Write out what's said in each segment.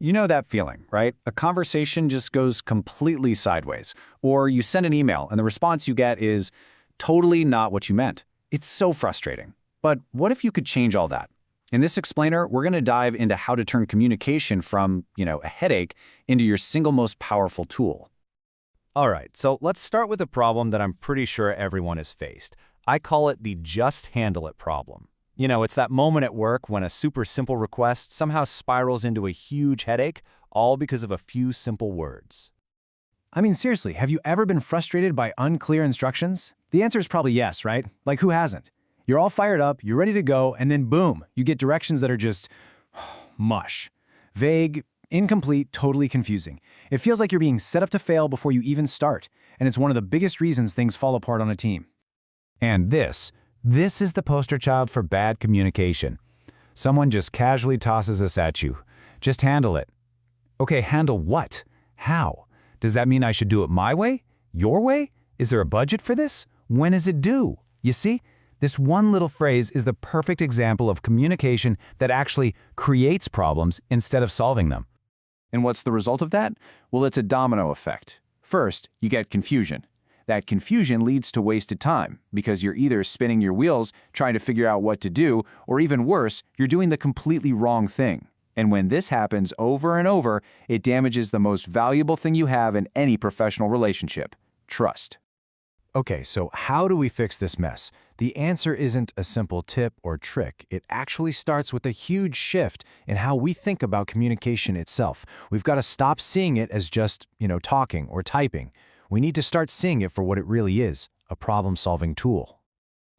You know that feeling, right? A conversation just goes completely sideways. Or you send an email and the response you get is totally not what you meant. It's so frustrating. But what if you could change all that? In this explainer, we're going to dive into how to turn communication from, a headache into your single most powerful tool. All right, so let's start with a problem that I'm pretty sure everyone has faced. I call it the just handle it problem. It's that moment at work when a super simple request somehow spirals into a huge headache, all because of a few simple words. I mean, seriously, have you ever been frustrated by unclear instructions? The answer is probably yes, right? Like, who hasn't? You're all fired up, you're ready to go, and then boom, you get directions that are just mush. Vague, incomplete, totally confusing. It feels like you're being set up to fail before you even start, and it's one of the biggest reasons things fall apart on a team. And this is the poster child for bad communication. Someone just casually tosses us at you. Just handle it. Okay, handle what? How? Does that mean I should do it my way? Your way? Is there a budget for this? When is it due? You see, this one little phrase is the perfect example of communication that actually creates problems instead of solving them. And what's the result of that? Well, it's a domino effect. First, you get confusion. That confusion leads to wasted time because you're either spinning your wheels trying to figure out what to do, or even worse, you're doing the completely wrong thing. And when this happens over and over, it damages the most valuable thing you have in any professional relationship: trust. Okay, so how do we fix this mess? The answer isn't a simple tip or trick. It actually starts with a huge shift in how we think about communication itself. We've got to stop seeing it as just, talking or typing. We need to start seeing it for what it really is, a problem-solving tool.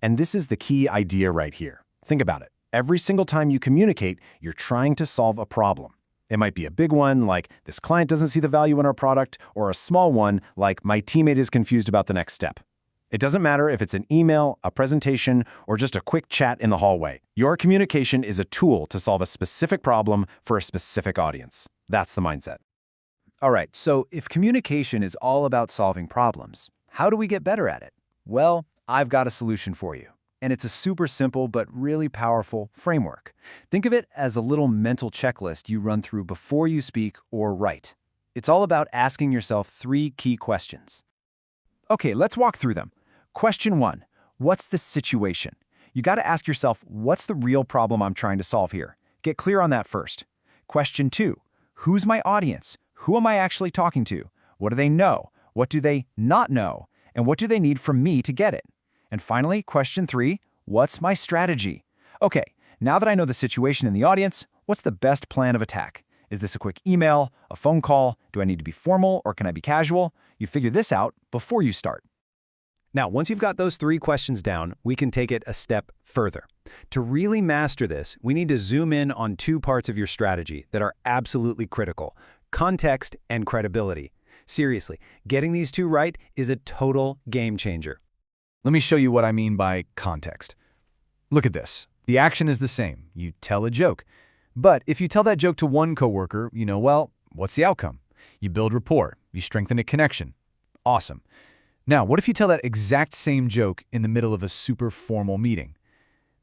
And this is the key idea right here. Think about it. Every single time you communicate, you're trying to solve a problem. It might be a big one, like this client doesn't see the value in our product, or a small one, like my teammate is confused about the next step. It doesn't matter if it's an email, a presentation, or just a quick chat in the hallway. Your communication is a tool to solve a specific problem for a specific audience. That's the mindset. All right, so if communication is all about solving problems, how do we get better at it? Well, I've got a solution for you. And it's a super simple but really powerful framework. Think of it as a little mental checklist you run through before you speak or write. It's all about asking yourself 3 key questions. Okay, let's walk through them. Question 1, what's the situation? You got to ask yourself, what's the real problem I'm trying to solve here? Get clear on that first. Question 2, who's my audience? Who am I actually talking to? What do they know? What do they not know? And what do they need from me to get it? And finally, question 3, what's my strategy? Okay, now that I know the situation in the audience, what's the best plan of attack? Is this a quick email, a phone call? Do I need to be formal or can I be casual? You figure this out before you start. Now, once you've got those 3 questions down, we can take it a step further. To really master this, we need to zoom in on 2 parts of your strategy that are absolutely critical: context and credibility. Seriously, getting these 2 right is a total game changer. Let me show you what I mean by context. Look at this. The action is the same. You tell a joke. But if you tell that joke to one coworker, what's the outcome? You build rapport. You strengthen a connection. Awesome. Now, what if you tell that exact same joke in the middle of a super formal meeting?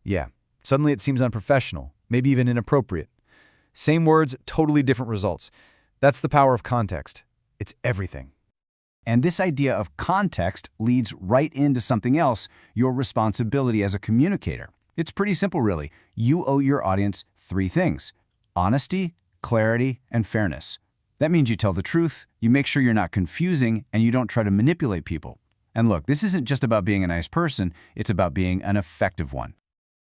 Yeah, suddenly it seems unprofessional, maybe even inappropriate. Same words, totally different results. That's the power of context. It's everything. And this idea of context leads right into something else: your responsibility as a communicator. It's pretty simple, really. You owe your audience 3 things: honesty, clarity, and fairness. That means you tell the truth, you make sure you're not confusing, and you don't try to manipulate people. And look, this isn't just about being a nice person, it's about being an effective one.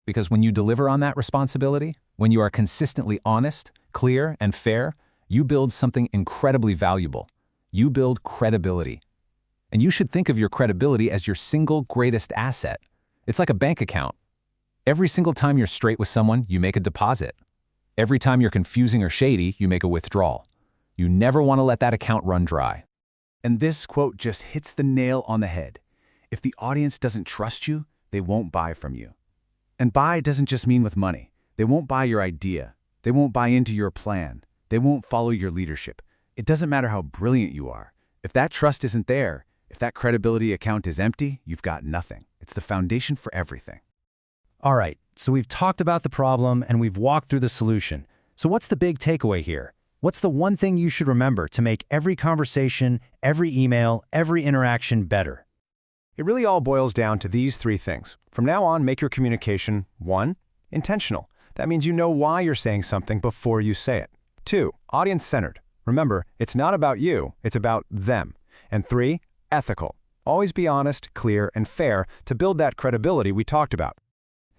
Because when you deliver on that responsibility, when you are consistently honest, clear, and fair, you build something incredibly valuable. You build credibility. And you should think of your credibility as your single greatest asset. It's like a bank account. Every single time you're straight with someone, you make a deposit. Every time you're confusing or shady, you make a withdrawal. You never want to let that account run dry. And this quote just hits the nail on the head. If the audience doesn't trust you, they won't buy from you. And buy doesn't just mean with money. They won't buy your idea. They won't buy into your plan. They won't follow your leadership. It doesn't matter how brilliant you are. If that trust isn't there, if that credibility account is empty, you've got nothing. It's the foundation for everything. All right, so we've talked about the problem and we've walked through the solution. So what's the big takeaway here? What's the one thing you should remember to make every conversation, every email, every interaction better? It really all boils down to these three things. From now on, make your communication 1. Intentional. That means you know why you're saying something before you say it. 2. Audience-centered. Remember, it's not about you, it's about them. And 3. Ethical. Always be honest, clear, and fair to build that credibility we talked about.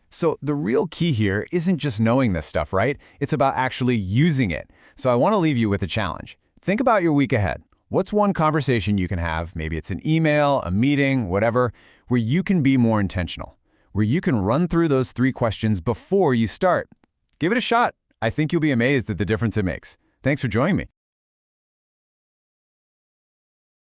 So the real key here isn't just knowing this stuff, right? It's about actually using it. So I want to leave you with a challenge. Think about your week ahead. What's one conversation you can have, maybe it's an email, a meeting, whatever, where you can be more intentional, where you can run through those 3 questions before you start? Give it a shot. I think you'll be amazed at the difference it makes. Thanks for joining me.